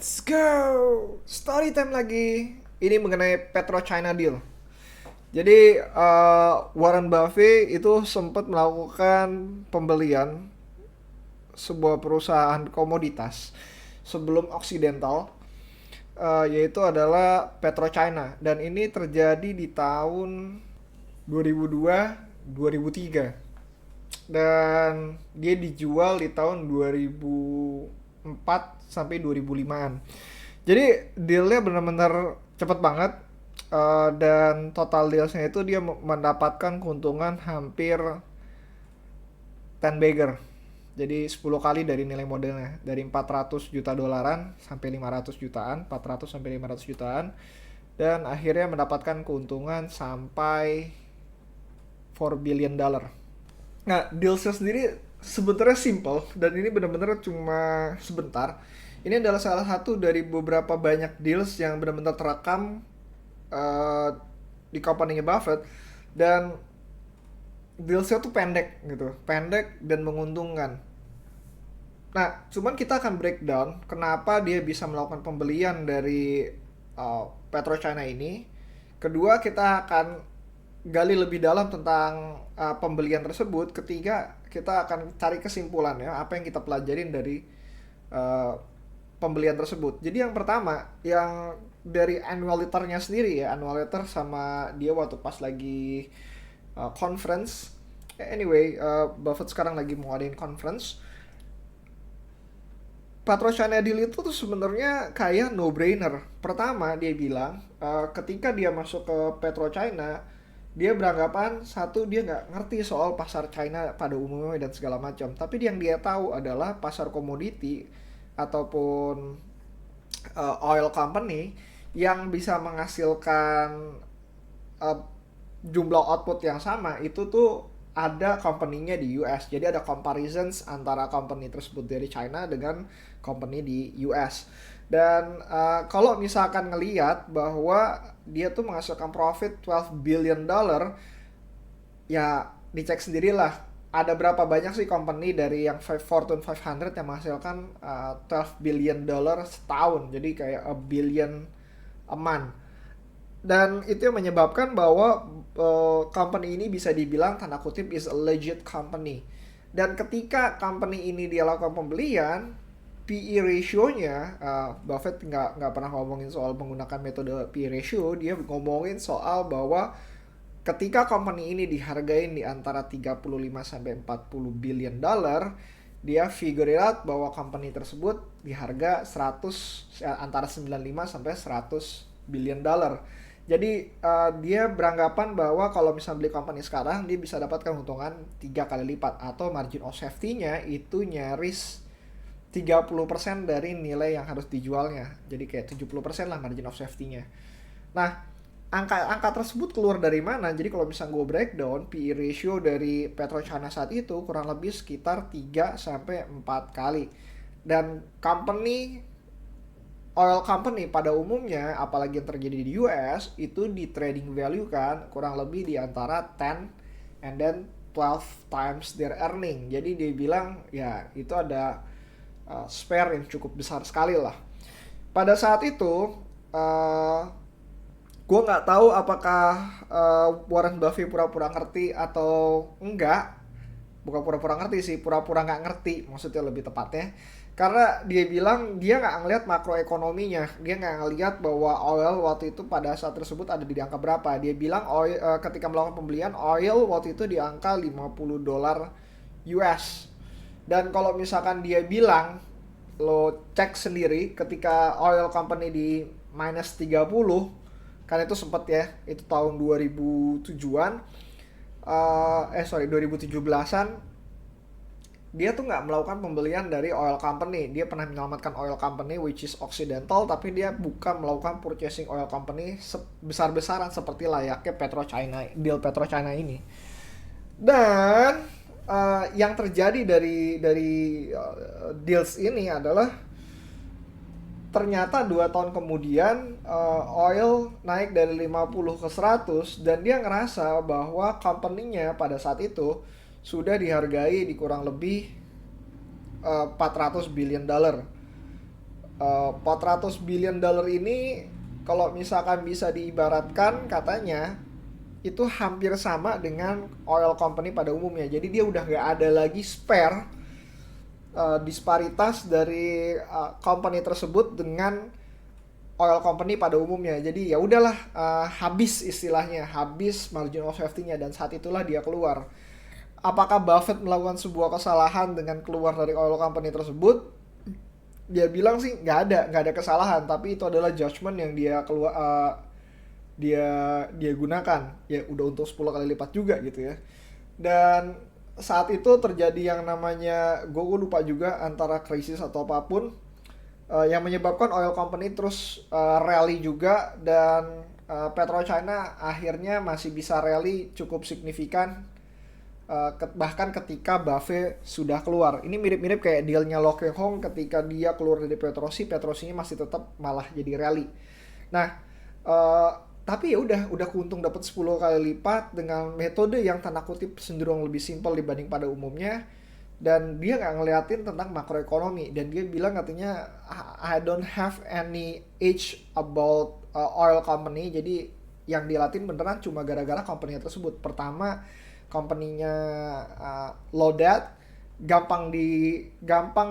Let's go! Story time lagi. Ini mengenai Petro-China deal. Jadi Warren Buffett itu sempat melakukan pembelian sebuah perusahaan komoditas sebelum Occidental, yaitu adalah PetroChina, dan ini terjadi di tahun 2002-2003, dan dia dijual di tahun 2004 sampai 2005-an. Jadi dealnya benar-benar cepet banget, dan total dealsnya itu dia mendapatkan keuntungan hampir 10 bagger. Jadi 10 kali dari nilai modelnya, dari 400 juta dolaran sampai 500 jutaan, 400 sampai 500 jutaan, dan akhirnya mendapatkan keuntungan sampai 4 billion dollar. Nah, dealsnya sendiri sebenarnya simple, dan ini benar-benar cuma sebentar. Ini adalah salah satu dari beberapa banyak deals yang benar-benar terekam eh, di company Buffett, dan dealsnya tuh pendek gitu, pendek dan menguntungkan. Nah, cuman kita akan breakdown kenapa dia bisa melakukan pembelian dari PetroChina ini. Kedua, kita akan gali lebih dalam tentang pembelian tersebut. Ketiga, kita akan cari kesimpulan ya, apa yang kita pelajarin dari uh, pembelian tersebut. Jadi yang pertama, yang dari annual letternya sendiri ya, annual letter sama dia waktu pas lagi conference. Anyway, Buffett sekarang lagi mau adain conference. Patrociana Deal itu tuh sebenarnya kayak no brainer. Pertama dia bilang, ketika dia masuk ke PetroChina, dia beranggapan satu, dia nggak ngerti soal pasar China pada umumnya dan segala macam. Tapi yang dia tahu adalah pasar komoditi ataupun oil company yang bisa menghasilkan uh, jumlah output yang sama itu tuh ada company-nya di US. Jadi ada comparisons antara company tersebut dari China dengan company di US. Dan kalau misalkan ngelihat bahwa dia tuh menghasilkan profit 12 billion dollar, ya dicek sendirilah ada berapa banyak sih company dari yang Fortune 500 yang menghasilkan 12 billion dollar setahun. Jadi kayak a billion a month. Dan itu yang menyebabkan bahwa company ini bisa dibilang tanda kutip is a legit company. Dan ketika company ini dia lakukan pembelian, PE ratio-nya, Buffett nggak pernah ngomongin soal menggunakan metode PE ratio, dia ngomongin soal bahwa ketika company ini dihargain di antara 35 sampai 40 billion dollar, dia figure it out bahwa company tersebut di harga 100, antara 95 sampai 100 billion dollar. Jadi dia beranggapan bahwa kalau misalnya beli company sekarang, dia bisa dapatkan keuntungan 3 kali lipat, atau margin of safety-nya itu nyaris 30% dari nilai yang harus dijualnya. Jadi kayak 70% lah margin of safety-nya. Nah, angka tersebut keluar dari mana? Jadi kalau misalnya gue breakdown, PE ratio dari PetroChina saat itu kurang lebih sekitar 3 sampai 4 kali. Dan oil company pada umumnya, apalagi yang terjadi di US, itu di trading value kan kurang lebih di antara 10 and then 12 times their earning. Jadi dia bilang ya itu ada spare yang cukup besar sekali lah. Pada saat itu uh, gue nggak tahu apakah Warren Buffett pura-pura ngerti atau enggak. Bukan pura-pura ngerti sih, pura-pura nggak ngerti maksudnya lebih tepatnya. Karena dia bilang dia nggak ngelihat makroekonominya, dia nggak ngelihat bahwa oil waktu itu pada saat tersebut ada di angka berapa. Dia bilang oil, ketika melakukan pembelian oil waktu itu di angka 50 dolar US. Dan kalau misalkan dia bilang, lo cek sendiri ketika oil company di minus 30, kan itu sempet ya, itu tahun 2007-an, 2017-an, dia tuh nggak melakukan pembelian dari oil company. Dia pernah menyelamatkan oil company which is Occidental, tapi dia bukan melakukan purchasing oil company besar-besaran seperti layaknya PetroChina, deal PetroChina ini. Dan yang terjadi dari deals ini adalah ternyata 2 tahun kemudian oil naik dari 50 ke 100, dan dia ngerasa bahwa company-nya pada saat itu sudah dihargai di kurang lebih 400 billion dollar. 400 billion dollar ini kalau misalkan bisa diibaratkan katanya itu hampir sama dengan oil company pada umumnya. Jadi dia udah nggak ada lagi spare disparitas dari company tersebut dengan oil company pada umumnya. Jadi ya udahlah, habis istilahnya, habis margin of safety-nya, dan saat itulah dia keluar. Apakah Buffett melakukan sebuah kesalahan dengan keluar dari oil company tersebut? Dia bilang sih nggak ada kesalahan, tapi itu adalah judgement yang dia keluar, dia dia gunakan. Ya udah untuk 10 kali lipat juga gitu ya. Dan saat itu terjadi yang namanya, gue lupa juga antara krisis atau apapun, yang menyebabkan oil company terus rally juga, dan PetroChina akhirnya masih bisa rally cukup signifikan, bahkan ketika Buffett sudah keluar. Ini mirip-mirip kayak dealnya Lo Keng Hong ketika dia keluar dari Petrosinya masih tetap malah jadi rally. Nah, eh, tapi ya udah keuntung dapat 10 kali lipat dengan metode yang tanda kutip cenderung lebih simpel dibanding pada umumnya, dan dia nggak ngeliatin tentang makroekonomi, dan dia bilang katanya I don't have any age about oil company. Jadi yang dilatin beneran cuma gara-gara company tersebut. Pertama, company-nya low debt, gampang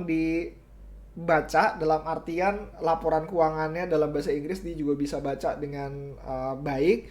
dibaca, dalam artian laporan keuangannya dalam bahasa Inggris dia juga bisa baca dengan baik.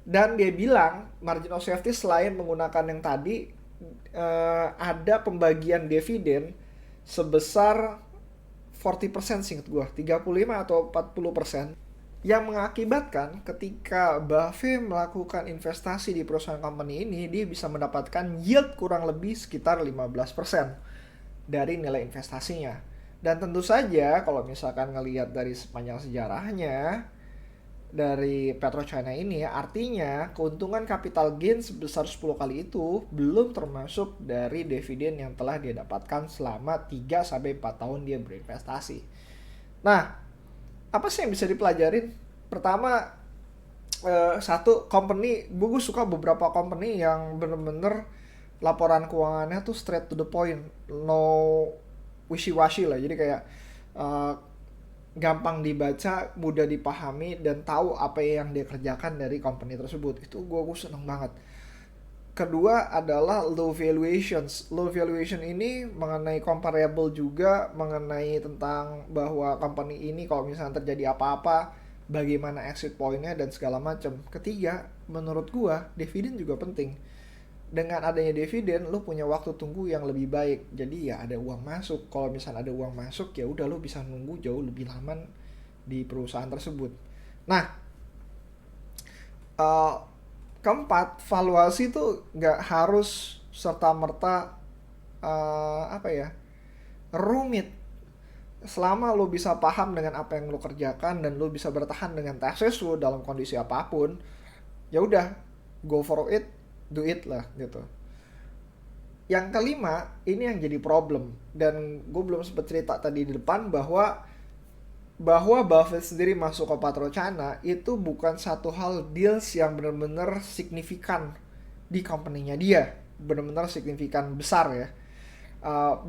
Dan dia bilang margin of safety selain menggunakan yang tadi, ada pembagian dividen sebesar 40%, singkat gue 35 atau 40%, yang mengakibatkan ketika Buffett melakukan investasi di perusahaan company ini, dia bisa mendapatkan yield kurang lebih sekitar 15% dari nilai investasinya. Dan tentu saja kalau misalkan ngelihat dari sepanjang sejarahnya dari PetroChina ini, artinya keuntungan capital gain sebesar 10 kali itu belum termasuk dari dividen yang telah dia dapatkan selama 3-4 tahun dia berinvestasi. Nah, apa sih yang bisa dipelajarin? Pertama, satu, company, gue suka beberapa company yang bener-bener laporan keuangannya tuh straight to the point, no wishy-washy lah. Jadi kayak uh, gampang dibaca, mudah dipahami, dan tahu apa yang dia kerjakan dari company tersebut. Itu gue seneng banget. Kedua adalah low valuations. Low valuation ini mengenai comparable juga, mengenai tentang bahwa company ini kalau misalnya terjadi apa-apa, bagaimana exit pointnya dan segala macam. Ketiga, menurut gue dividen juga penting. Dengan adanya dividen, lu punya waktu tunggu yang lebih baik. Jadi ya ada uang masuk. Kalau misalnya ada uang masuk, ya udah lu bisa nunggu jauh lebih lama di perusahaan tersebut. Nah, uh, keempat, valuasi tuh nggak harus serta merta apa ya, rumit. Selama lo bisa paham dengan apa yang lo kerjakan dan lo bisa bertahan dengan tesis lo dalam kondisi apapun, ya udah, go for it, do it lah gitu. Yang kelima, ini yang jadi problem, dan gue belum sempat cerita tadi di depan, bahwa Buffett sendiri masuk ke PetroChina itu bukan satu hal deals yang benar-benar signifikan di company-nya dia, benar-benar signifikan besar ya.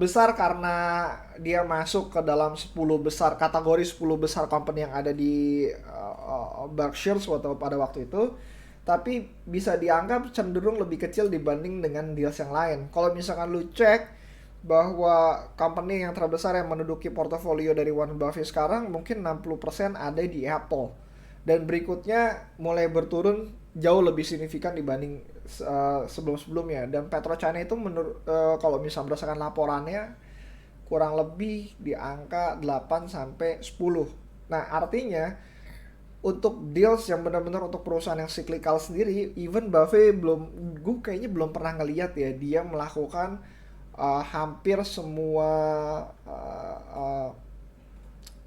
Besar karena dia masuk ke dalam 10 besar, kategori 10 besar company yang ada di Berkshire pada waktu itu, tapi bisa dianggap cenderung lebih kecil dibanding dengan deals yang lain. Kalau misalkan lu cek bahwa company yang terbesar yang menduduki portofolio dari Warren Buffett sekarang mungkin 60% ada di Apple, dan berikutnya mulai berturun jauh lebih signifikan dibanding sebelum-sebelumnya. Dan PetroChina itu kalau misalnya berdasarkan laporannya kurang lebih di angka 8-10. Nah, artinya untuk deals yang benar-benar untuk perusahaan yang cyclical sendiri, even Buffett gue kayaknya belum pernah ngeliat ya dia melakukan hampir semua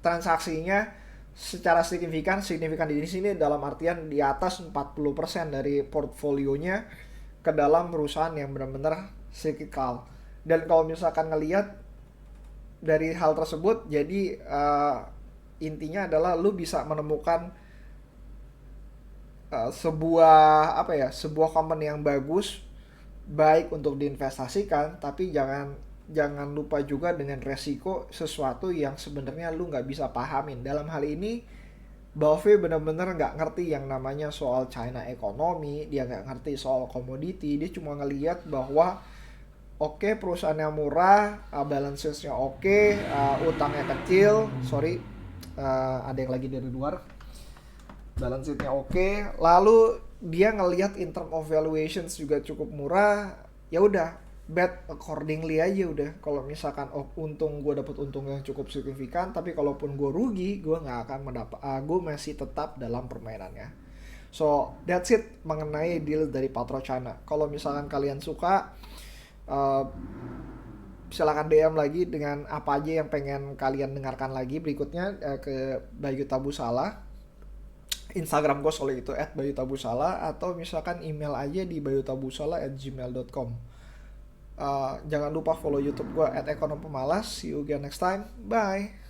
transaksinya secara signifikan di sini dalam artian di atas 40% dari portfolionya ke dalam perusahaan yang benar-benar cyclical. Dan kalau misalkan ngelihat dari hal tersebut, jadi intinya adalah lu bisa menemukan sebuah company yang bagus, baik untuk diinvestasikan, tapi jangan jangan lupa juga dengan resiko sesuatu yang sebenarnya lu nggak bisa pahamin. Dalam hal ini, Buffett benar-benar nggak ngerti yang namanya soal China ekonomi, dia nggak ngerti soal komoditi, dia cuma ngelihat bahwa oke, perusahaannya murah, balance sheet-nya oke, utangnya kecil, sorry, ada yang lagi dari luar, balance sheet-nya oke, lalu dia ngelihat in term of valuations juga cukup murah, ya udah bet accordingly aja udah. Kalau misalkan untung, gue dapet untung yang cukup signifikan, tapi kalaupun gue rugi, gue nggak akan mendapat, gue masih tetap dalam permainannya. So that's it mengenai deal dari PetroChina. Kalau misalkan kalian suka, uh, silakan DM lagi dengan apa aja yang pengen kalian dengarkan lagi berikutnya, ke Bayu Tabusala. Instagram gue soal itu @bayutabusala, atau misalkan email aja di bayutabusala@gmail.com. Jangan lupa follow YouTube gue @ekonompemalas. See you again next time. Bye.